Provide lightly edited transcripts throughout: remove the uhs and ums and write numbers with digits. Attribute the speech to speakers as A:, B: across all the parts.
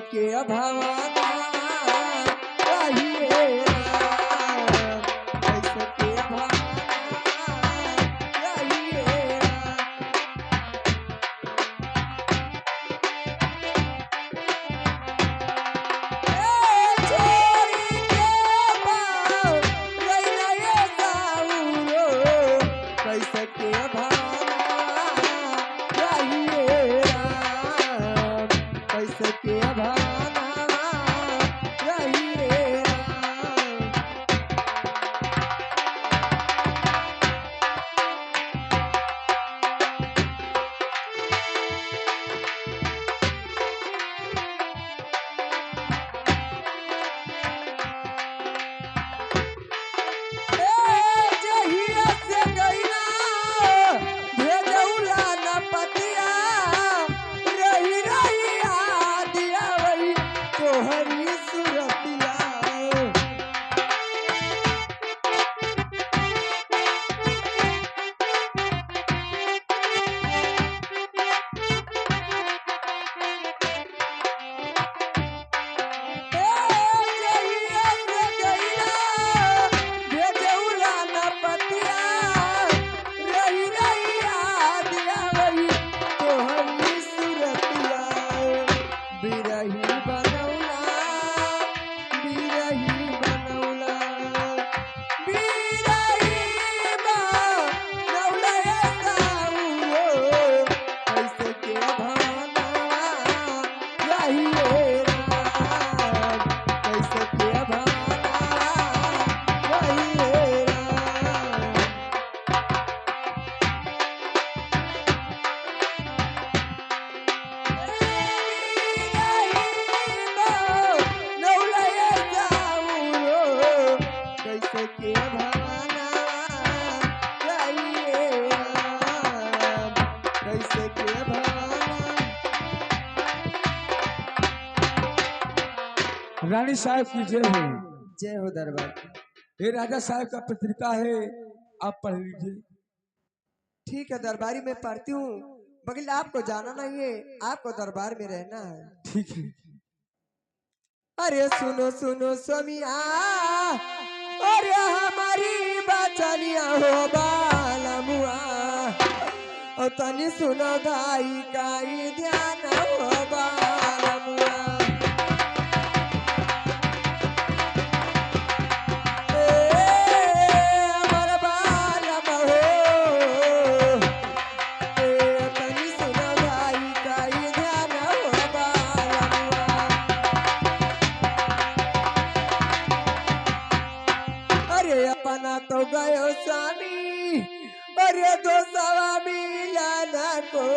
A: के भवाना रहिए राम, कैसे के भवाना रहिए राम। छोड़ी के बाव रहिए साउरो, कैसे के भवाना रहिए राम, कैसे के भवाना रहिए राम। जहिया से गईला भेजौला न पतिया, रही रही याद आवई तोहरी सुरतिया। जहिया से गईला भेजौला न पतिया, रही रही याद आवई तोहरी सुरतिया। बिरही बनौला, बिरही बनौला, बिरही बनौला साउरो, कैसे के भवाना रहिए राम, कैसे के भवाना रहिए राम। कैसे के भवाना रहिए राम, कैसे के भवाना।
B: रानी साहब की जय हो।
A: जय हो दरबार।
B: ये राजा साहब का पत्रिका है, आप पढ़ लीजिए।
A: ठीक है दरबारी मैं पढ़ती हूँ, बगल आपको जाना नहीं है, आपको दरबार में रहना है।
B: ठीक है।
A: अरे सुनो सुनो स्वामिया, अरे हमारी बचनिया हो बालमुआ, और तनी सुनो गाई काई ध्यान हो बालमुआ। हमारा बालम हो, तनी सुनो गाई काई ध्यान हो बालमुआ। अरे अपना तो गयो स्वामी, अरे दो सवा मिलाना को,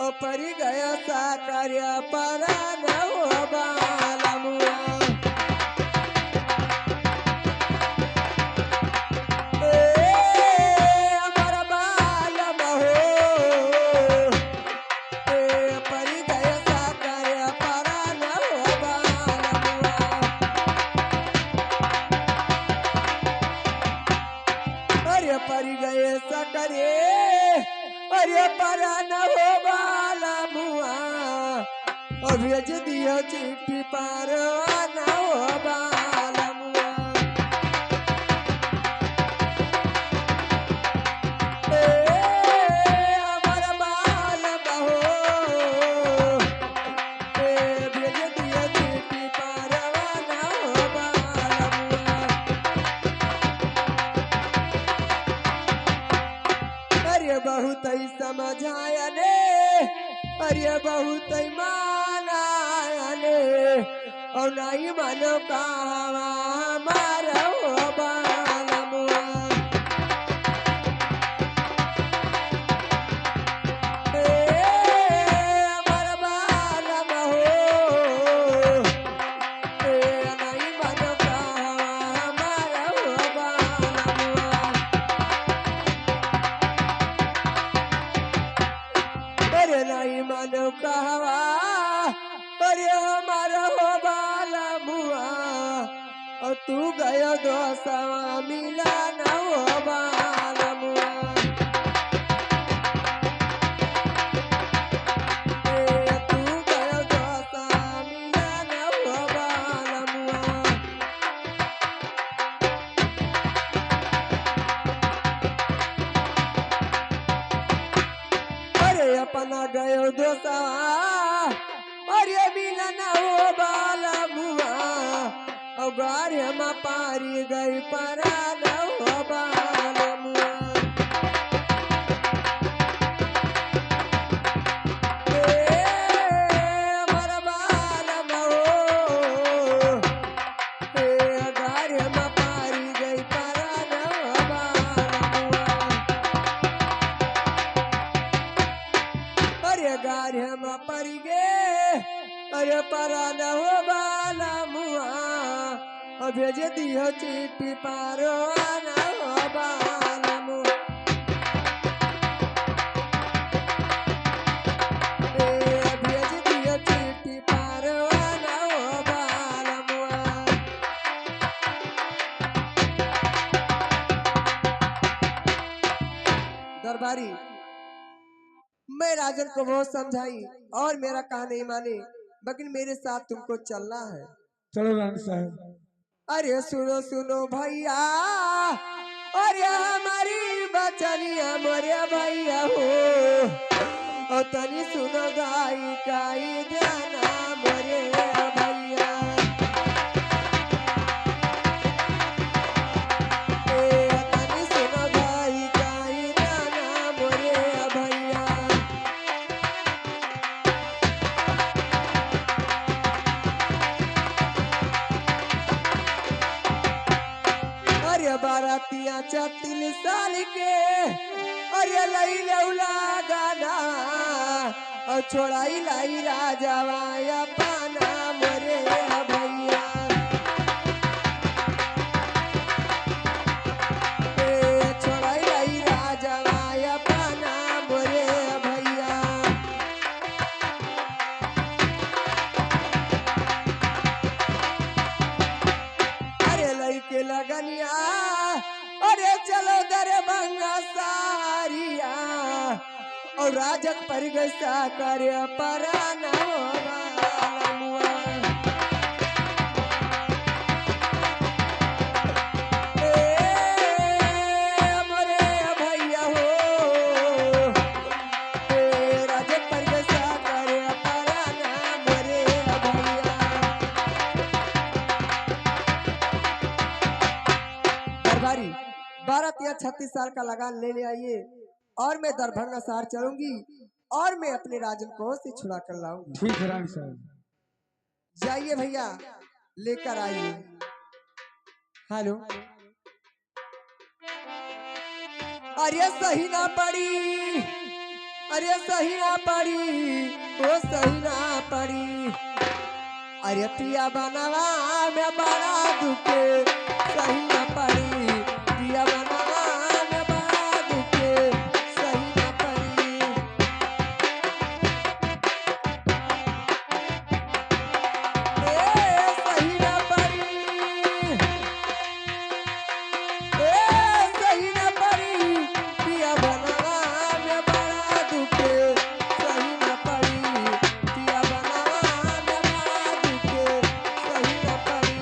A: और परी गया साकर्य परान हो बालमुआ। हमारा बालम हो, परी गया साकर्य परान हो बालमुआ। अरे परी गए सकरे, अरे परान हो बालमुआ, और भेज दियो चिट्ठी परवाना हो बालमुआ। हमारा बालम हो, भेज दियो चिट्ठी परवाना हो बालमुआ। अरे बहुत ही समझाया ने, अरे बहुत ही माना ने, और नहीं मानो कहावा हमारा हो बालमुआ। हमारा बालम हो, नहीं मानो कहावा हमारा हो बालमुआ। अरे नहीं मानो कहवा, अरे हमारा हो बालमुआ, और तू गयो दोस्तवा मिलाना हो बालमुआ। तू गयो दोस्तवा अपना गयो दोसा अरे मिलन हो बाला मुआ और गार हम पारी गई परान हो बाला मुआ परी गे अरे परा न हो बाला मुआ और भेज दियो चिट्ठी पारो न हो बाला मुआ भेज दियो चिट्ठी पारो न हो बाला मुआ दरबारी मैं राजन को बहुत समझाई और मेरा कहा नहीं माने लेकिन मेरे साथ तुमको चलना है।
B: चलो रानी साहब।
A: अरे सुनो सुनो भैया अरे हमारी बचनिया मोरे भैया हो और तनी सुनो गाई काई देना मोरे भैया तनी सुनो गाई काई देना मोरे भैया बारातिया 34 साल के अरे लई लौला गाना और छोड़ाई लाई राजावाया पाना मोरे भैया छोड़ाई लाई राजावाया पाना मोरे भैया अरे लई के लगनिया अरे चलो दरभंगा सारिया और राजक पर गैसा करे पराना हो बाला मुआ मोरे भैया हो राजक पर गैसा करे पराना मोरे भैया दरबारी 12 या 36 साल का लगान ले आइए और मैं दरभंगा शहर चलूंगी और मैं अपने राजन को से छुड़ा कर लाऊंगी।
B: ठीक है रानी साहब।
A: जाइए भैया लेकर आइए। हेलो अरे सही ना पड़ी अरे सही ना पड़ी वो सही ना पड़ी अरे पिया बनवा में बड़ा दुखे सही ना पड़ी पिया बनवा में बड़ा दुखे सही ना पड़ी सही ना पड़ी सही ना पड़ी पिया बनवा में बड़ा दुखे सही ना पड़ी पिया बनवा में बड़ा दुखे सही ना पड़ी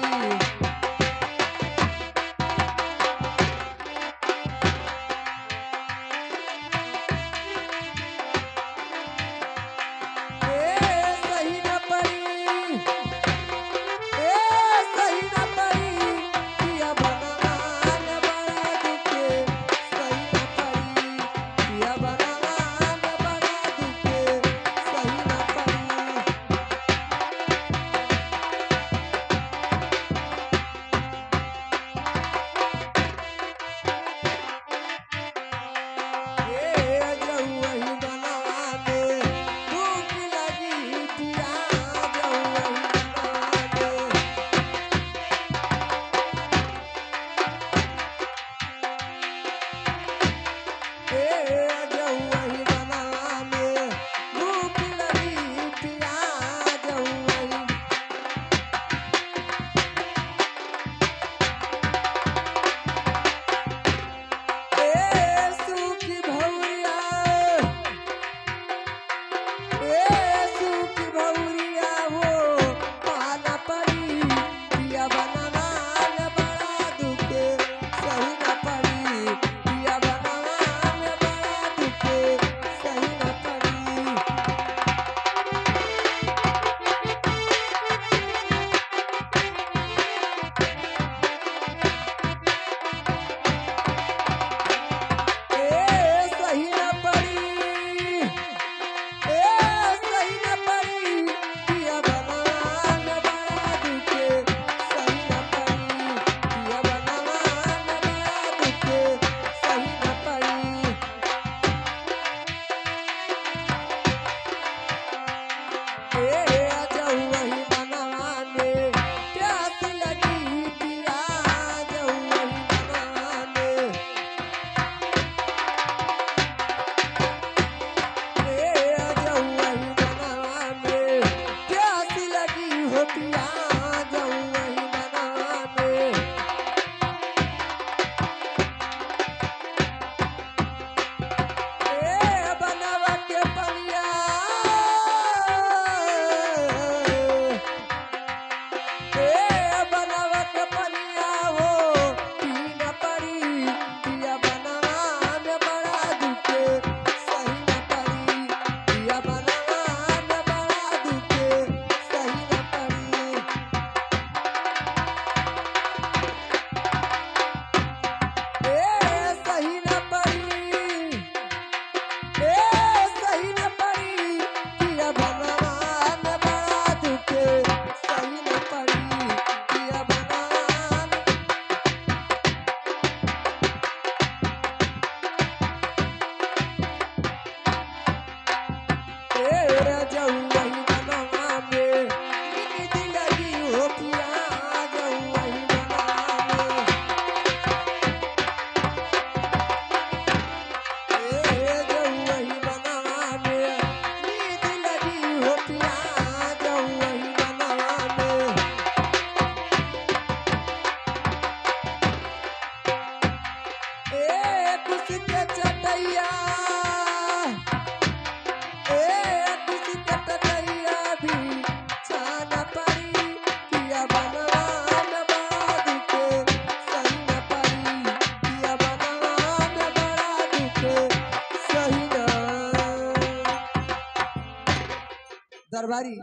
A: दरबारी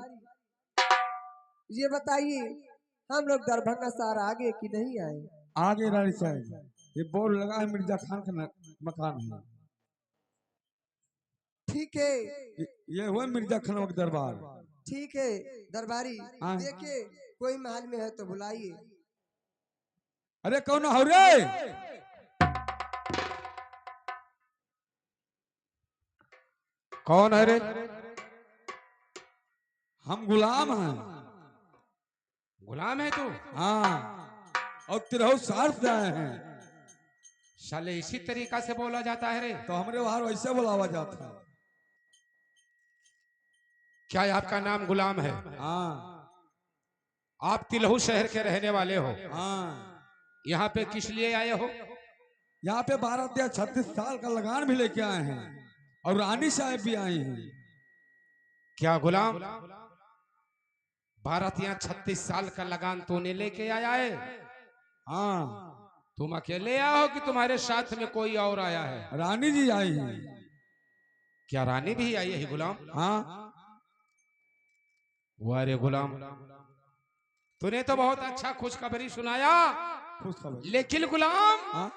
A: ये बताइए, हम लोग दरभंगा शहर आगे कि नहीं आए?
B: आगे रानी साहब, ये बोर्ड लगा है मिर्जा खान का मकान है।
A: ठीक है,
B: ये हुआ मिर्जा खान का दरबार।
A: ठीक है दरबारी,
B: हाँ।
A: देखिए कोई महल में है तो बुलाइए।
B: अरे कौन हो रे?
C: कौन है रे?
B: हम गुलाम हैं।
C: गुलाम है तू?
B: हाँ, और तिरहु साल से आए हैं।
C: साले इसी तरीका से बोला जाता है रे?
B: तो हमरे वहां वैसे बुलावा जाता है।
C: क्या आपका नाम गुलाम है?
B: हाँ
C: आप तिलहू शहर के रहने वाले हो?
B: हाँ।
C: यहाँ पे किस लिए आए हो?
B: यहाँ पे 12 या 36 साल का लगान भी लेके आए हैं, और रानी साहब भी आई हैं।
C: क्या गुलाम, 12 या 36 साल का लगान तूने लेके आया है?
B: हाँ,
C: तुम अकेले आए हो कि तुम्हारे साथ में कोई और आया है?
B: रानी जी आई हैं।
C: क्या रानी भी आई है गुलाम?
B: हाँ,
C: वाह रे गुलाम, तूने तो बहुत अच्छा खुशखबरी सुनाया।
B: खुशखबरी।
C: लेकिन गुलाम,
B: हाँ,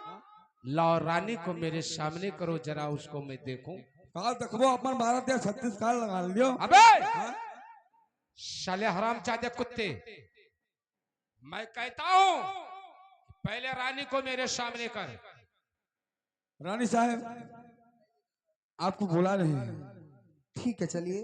C: लाओ रानी को मेरे सामने करो, जरा उसको मैं देखूं।
B: काल देखबो अपन 12 या 36 साल लगा लियो।
C: अबे
B: हाँ?
C: साले हरामजादे कुत्ते, मैं कहता हूं पहले रानी को मेरे सामने कर।
B: रानी साहब आपको बुला रहे हैं।
A: ठीक है चलिए।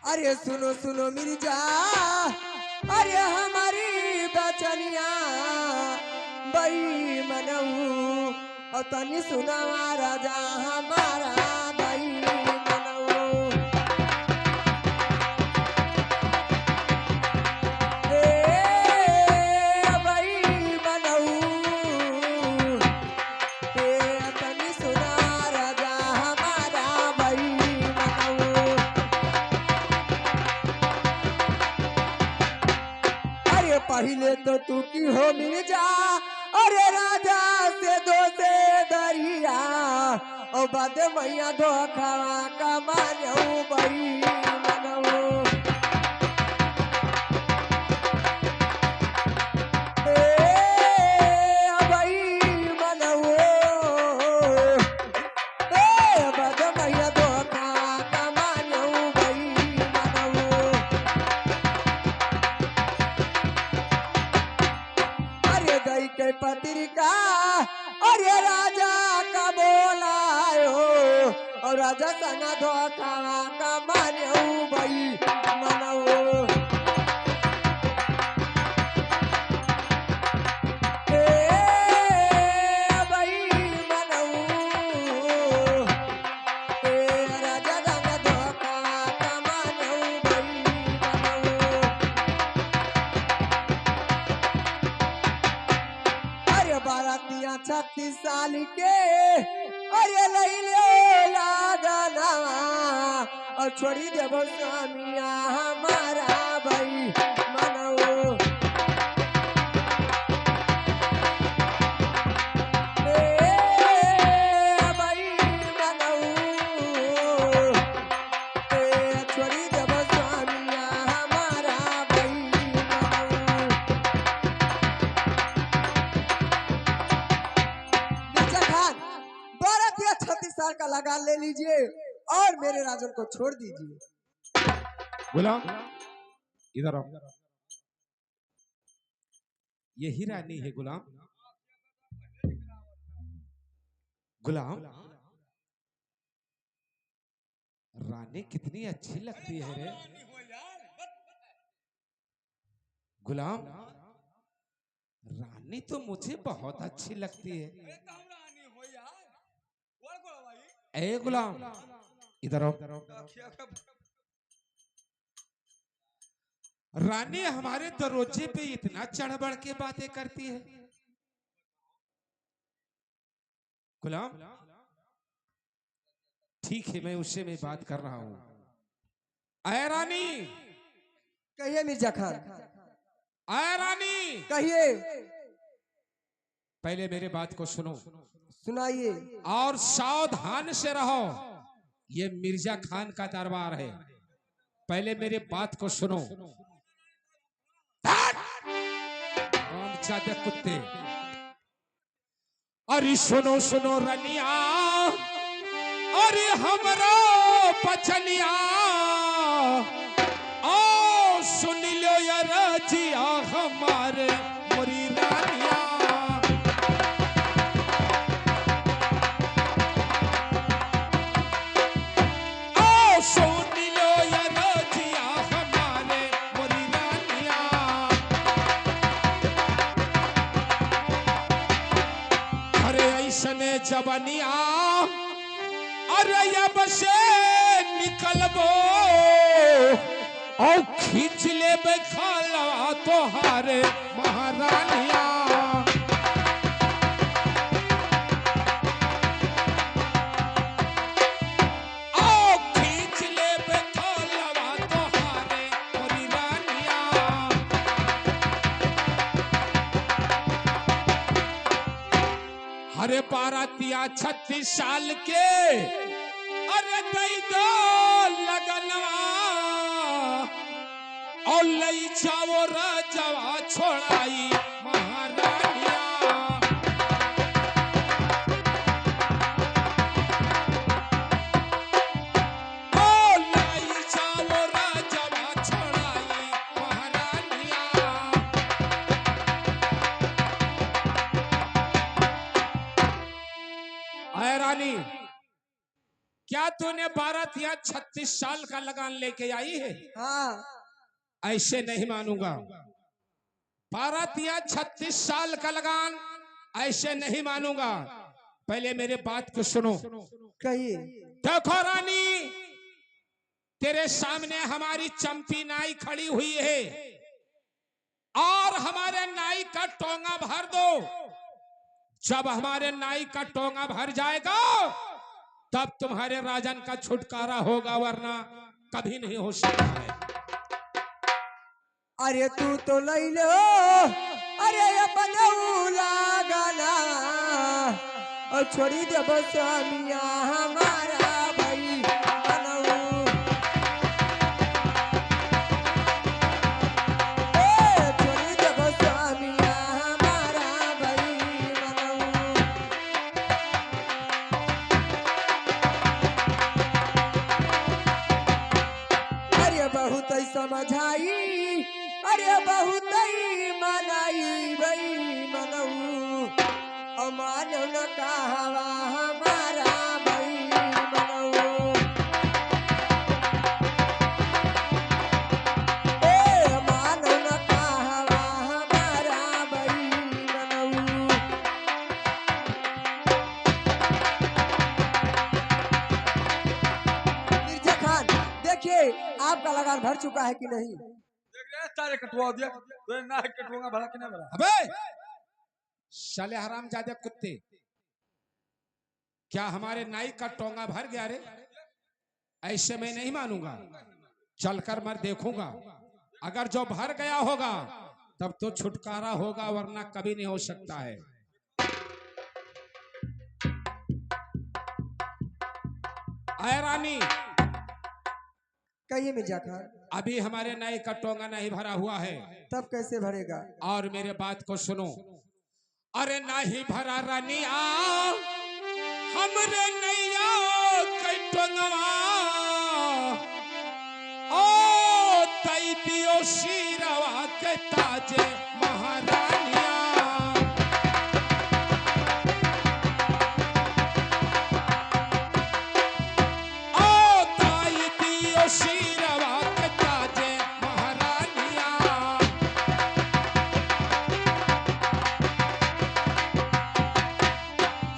A: अरे सुनो सुनो मिर्जा, अरे हमारी बचनिया बई मनऊ, और तनी सुनावा राजा हमारा बई मनऊ। बई मनऊ, तनी सुना राजा हमारा बई मनऊ। अरे पहले तो तू की हो मिर्जा, अरे राजा से दो से दरिया, और बाद मैया धोखा का मानऊ बई मनऊ। बई मनऊ, बाद मैया धोखा का मानऊ बई मनऊ। अरे गई के पत्रिका, अरे राजा का बोलायो, और राजा संग धोखा का मान्यू बई मनऊ। बई मनऊ, राजा संग धोखा का मान्यू बई मनऊ। अरे 12 36 साल के, अरे लैले लागना, और छोड़ी देबो स्वामिया हमारा बई मनऊ। बई मनऊ, छोड़ी देबो स्वामिया हमारा बई मनऊ। मिर्जा खान, 12 या 36 साल का लगान ले लीजिए और मेरे राजन को छोड़ दीजिए।
C: गुलाम इधर आओ। यही रानी है गुलाम? गुलाम, रानी कितनी अच्छी लगती है रे। गुलाम, रानी तो मुझे बहुत अच्छी लगती है। ए गुलाम इधर आओ। रानी हमारे दरोजे पे इतना चढ़ बढ़ के बातें करती है। गुलाम, ठीक है, मैं उससे मैं बात कर रहा हूं। आए रानी,
A: कहिए मिर्जा खान,
C: आए रानी।
A: कहिए।
C: पहले मेरे बात को सुनो
A: सुनाइए।
C: और सावधान से रहो। ये मिर्जा खान का दरबार है। पहले मेरे बात को सुनो। रामचादे कुत्ते, अरे सुनो सुनो रनिया, अरे हमरो पचनिया, ओ सुन लो यार जिया हमारे मोरी रानिया। ओ सुन लो यार जिया हमारे मोरी रानिया। अरे ऐसने जवनिया, अरे अब से निकलबो और खींच ले खाला तोहारे महारानिया। ओ खींच ले खाला तोहारे मोरी रानिया। हरे पारतिया 36 साल के, अरे दई दो लगनवा और लई जाओ राजवा छोड़ाई महारानिया। ओ लई जाओ राजवा छोड़ाई महारानिया। आए रानी, क्या तूने 12 या 36 साल का लगान लेके आई है?
A: हाँ।
C: ऐसे नहीं मानूंगा। 12 या 36 साल का लगान ऐसे नहीं मानूंगा। पहले मेरे बात को सुनो।
A: कहिए।
C: देखो रानी, तेरे सामने हमारी चंपी नाई खड़ी हुई है और हमारे नाई का टोंगा भर दो। जब हमारे नाई का टोंगा भर जाएगा तब तुम्हारे राजन का छुटकारा होगा, वरना कभी नहीं हो सकता है।
A: अरे तू तो लई लो, अरे बनौला गाना और छोड़ी दे स्वामिया हमारा भाई बनऊ। छोड़ी दे स्वामिया हमारा भाई बनऊ। अरे बहुत ही समझाई, अरे बहुत ही मनाई भाई मनऊ। मानो न कहवा हमारा भाई मनऊ। मानो न कहवा हमारा भाई मनऊ। मिर्जा खान, देखिए आपका लगान भर चुका है कि नहीं?
B: सारे कटवा दिया, तो ना कटवाऊंगा भला कि नहीं भला।
C: अबे साले हरामजादे कुत्ते, क्या हमारे नाई का टोंगा भर गया रे? ऐसे मैं नहीं मानूंगा। चलकर मैं देखूंगा, अगर जो भर गया होगा तब तो छुटकारा होगा, वरना कभी नहीं हो सकता है। आए रानी,
A: कहिए मिर्जा खान।
C: अभी हमारे नाई का टोंगा नहीं भरा हुआ है।
A: तब कैसे भरेगा?
C: और मेरे बात को सुनो। अरे नहीं भरा रानिया हमरे नैया के टोंगवा, ओ तई दियो शीरवा के ताजे महारानिया। ओ तई दियो शीरवा के ताजे महारानिया।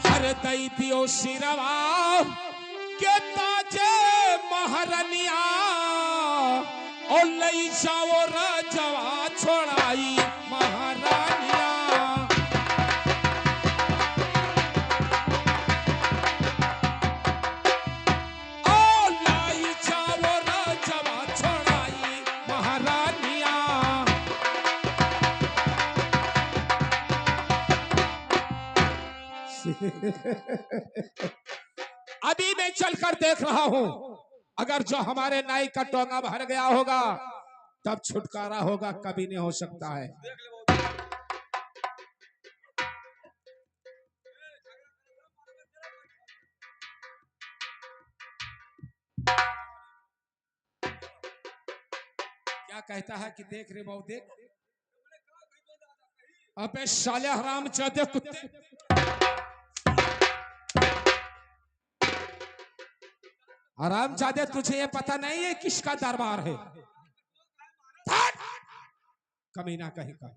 C: हर दई दियो शीरवा के ताजे महारानिया, और लई जाओ राजवा छोड़ाई महारानिया। ओ लाई जाओ राजवा छोड़ाई महारानिया। अभी मैं चलकर देख रहा हूं, अगर जो हमारे नाई का टोंगा भर गया होगा तब छुटकारा होगा, कभी नहीं हो सकता है। क्या कहता है कि देख रे बाबू देख, अबे साले हराम चौदह कुत्ते, हराम जादे तुझे ये पता नहीं है किसका दरबार है? कमीना कहीं का।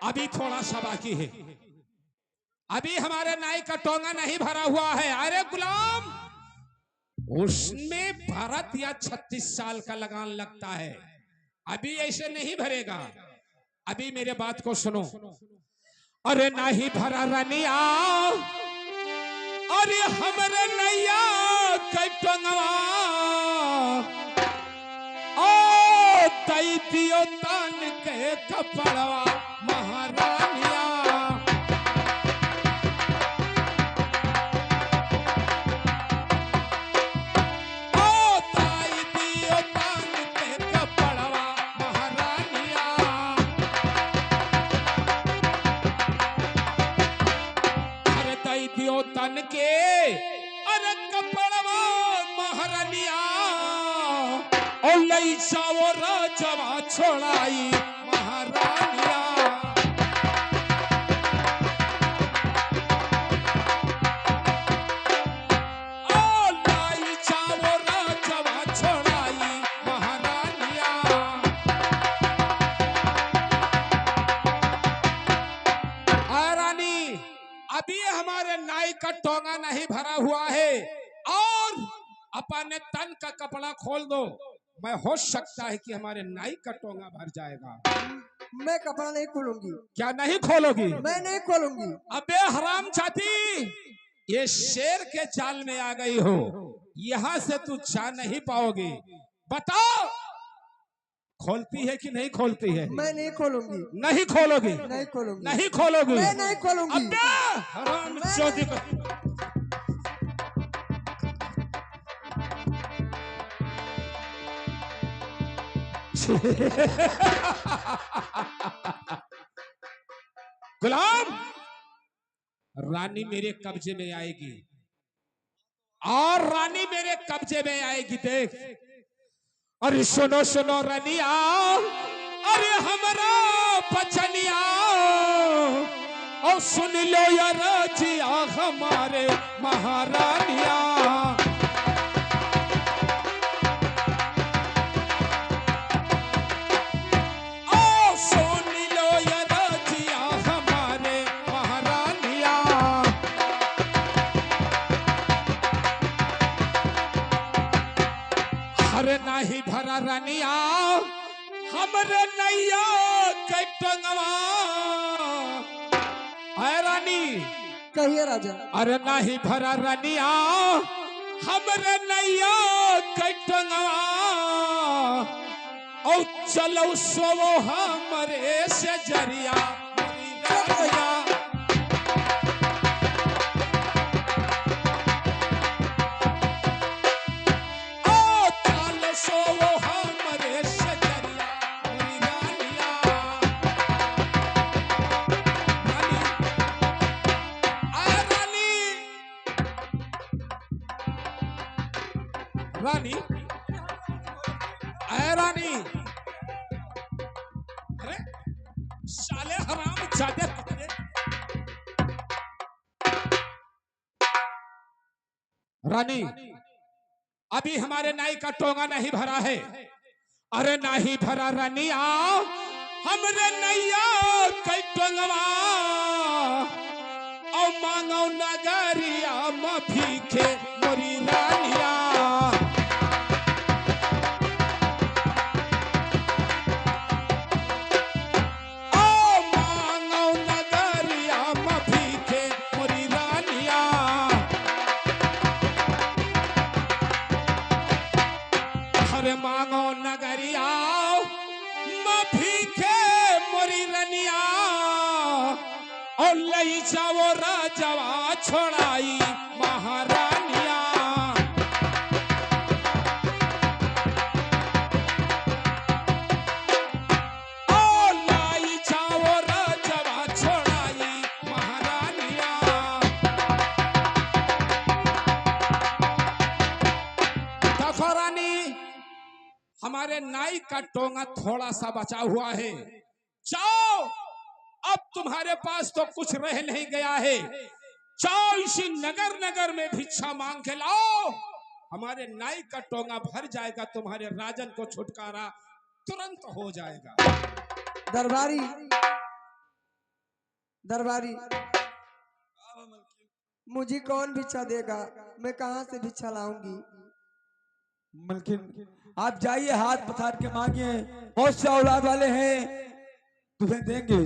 C: अभी थोड़ा सा बाकी है, अभी हमारे नाई का टोंगा नहीं भरा हुआ है। अरे गुलाम, उसमें भारत या 36 साल का लगान लगता है, अभी ऐसे नहीं भरेगा। अभी मेरे बात को सुनो। अरे नहीं भरा रनिया, अरे हमरे नैया के टोंगवा, ओ तई दियो तान के कपड़वा महारानिया। ओ ताई दियो तान के कपड़वा महारानिया। अरे ताई दियो तान के, अरे कपड़वा महारानिया, ओ लई जाओ राजवा छोड़ाई महारानिया। ओ लाई जाओ राजवा छोड़ाई महारानिया। रानी, अभी हमारे नाई का टोंगा नहीं भरा हुआ है और अपने तन का कपड़ा खोल दो, मैं हो सकता है कि हमारे नाई का टोंगा भर जाएगा।
A: मैं कपड़ा नहीं खोलूंगी।
C: क्या नहीं खोलोगी?
A: मैं नहीं खोलूंगी।
C: अबे हराम जाती, ये शेर के जाल में आ गई हो, यहाँ से तू जा नहीं पाओगी। बताओ, खोलती है कि नहीं खोलती है?
A: मैं नहीं खोलूंगी।
C: नहीं खोलोगी?
A: नहीं खोलूंगी।
C: नहीं खोलोगी?
A: मैं नहीं खोलूंगी।
C: अबे हराम चौधरी को गुलाम, रानी मेरे कब्जे में आएगी और रानी मेरे कब्जे में आएगी। देख, अरे सुनो सुनो रनिया, अरे हमारा बचनिया, और सुन लो यार जिया हमारे महारानिया। नहीं भरा रनिया, हमरे नैया के टंगवा। है रानी,
A: कहिए राजा।
C: अरे नहीं भरा रनिया, हमरे नैया के टंगवा, और चलो सो हमरे से जरिया रनिया। रानी, आए रानी, अरे साले हराम जादे कुत्ते। रानी, अभी हमारे नाई का टोंगा नहीं भरा है। अरे नहीं भरा रनिया, हमरे नैया के टोंगवा, और मांगो नगरिया में भीखे मोरी रानिया। मांगो नगरिया भीखे मोरी रनिया और लई जाओ राजवा छोड़ाई महारानिया। और लाई जाओ राजवा छोड़ाई महारानिया। देखो रानी, हमारे नाई का टोंगा थोड़ा सा बचा हुआ है। जाओ, अब तुम्हारे पास तो कुछ रह नहीं गया है। जाओ इसी नगर नगर में भिक्षा मांग के लाओ। हमारे नाई का टोंगा भर जाएगा, तुम्हारे राजन को छुटकारा तुरंत हो जाएगा।
A: दरबारी दरबारी, मुझे कौन भिक्षा देगा? मैं कहाँ से भिक्षा लाऊंगी?
B: मलकिन आप जाइए, हाथ पसार के मांगिए, बहुत से औलाद वाले हैं, तुम्हें देंगे।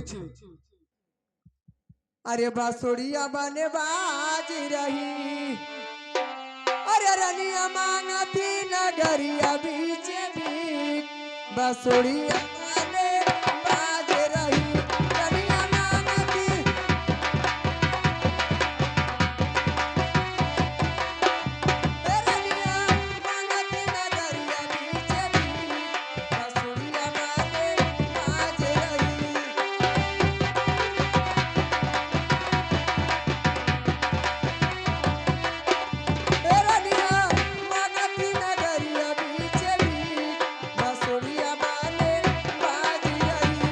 A: अरे बांसुरिया बने बाज रही, अरे रनिया मांगती नगरिया बीच भी, बांसुरिया बने बाज रही, रनिया मांगती, रनिया मांगती नगरिया बीच भी, बांसुरिया बने बाज रही। रनिया मांगती नगरिया बीच भी, बांसुरिया बने बाज रही।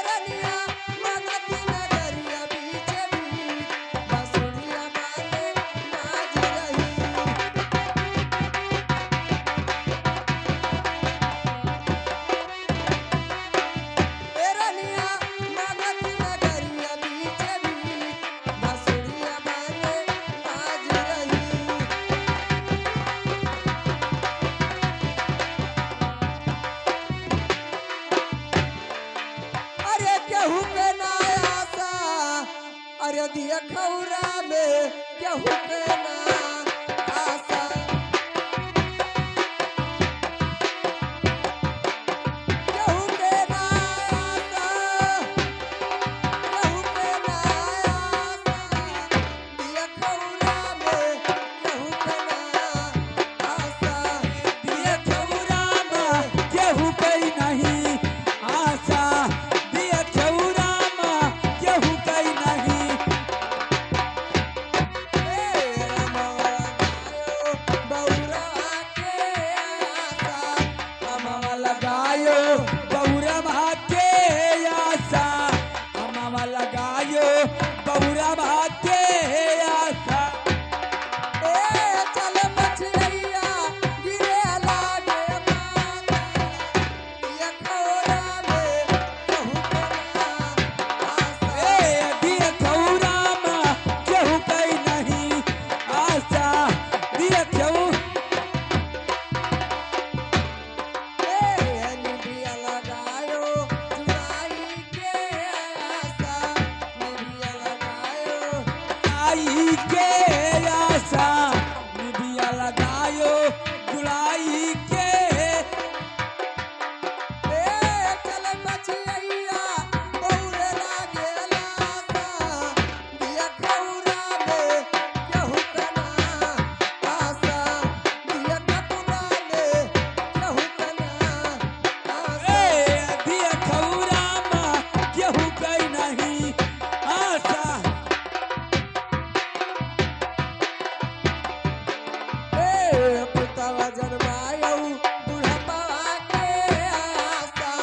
A: रनिया मांगती नगरिया बीच भी, बांसुरिया बने बाज रही। रनिया मांगती नगरिया बीच भी, बांसुरिया बने बाज रही। अरे केहू के ना आशा, अरे दिया खौरा में केहू के ना आशा, केहू के ना आशा, केहू के ना आशा, दिया खौरा में केहू के ना आशा,
B: दिए खौरा में केहू कई नहीं आशा, दिए खौरा में केहू कई नहीं। लगायो बौरा भाके आशा, अमावा लगायो बौरा भाके आशा।
A: चल मछलिया गिरे लागे माता, दिया खौरा में कहू कना आशा।
B: दिए खौरा में केहू कई नहीं आशा, दिए खौ
A: निबिया लगायो चुराई के आशा, निबिया लगायो
B: आई के आशा, निबिया लगायो जुलाई के।
A: चल मछलिया बौरे लागे लाशा, दिया खौरा में कहू कना आशा, दिया कपुरा में कहू कना आशा।
B: दिए खौरा में केहू कई नहीं आशा।
A: पुतवा जन्मायो बुढ़ापा के आशा,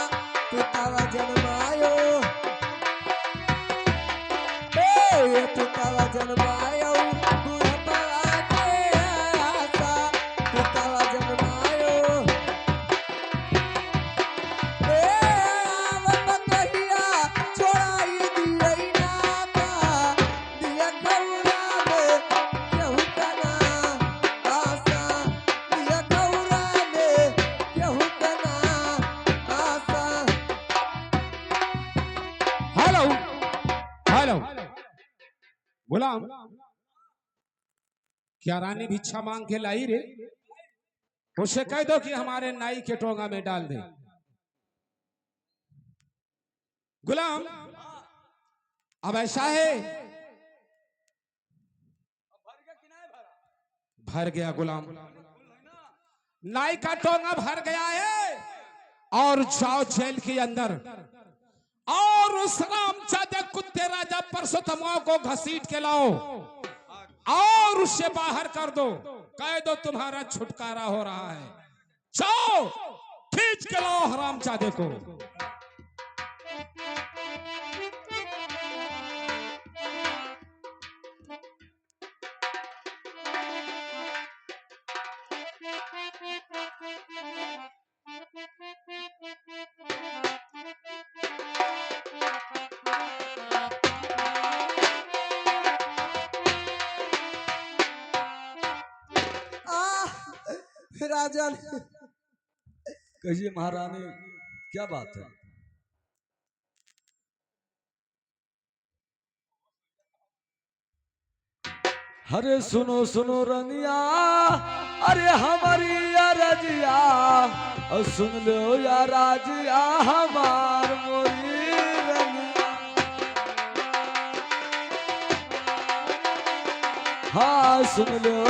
A: पुतवा जन्मायो, पुतवा जन्मायो बुढ़ापा के आशा, पुतवा जन्मायो। आवत कहिया छोड़ाई दियई नाता, दिया खौरा में केहू कना आशा, दिया खौरा में केहू कना आशा।
C: हेलो हेलो गुलाम, क्या रानी भिक्षा मांग के लाई रे? उसे कह दो कि हमारे नाई के टोंगा में डाल दे। गुलाम अब ऐसा है, भर गया गुलाम, नाई का टोंगा भर गया है। और जाओ जेल के अंदर और उस रामचादे कुत्ते राजा परसोत्तम को घसीट के लाओ और उससे बाहर कर दो। कह दो तुम्हारा छुटकारा हो रहा है। जाओ खींच के लाओ हरामजादे को।
A: राजन
B: कहिए महारानी, क्या बात है? अरे सुनो सुनो रनिया, अरे हमारी रजिया, और सुन लो या राजिया हमार मोरी रनिया। हाँ सुन लो।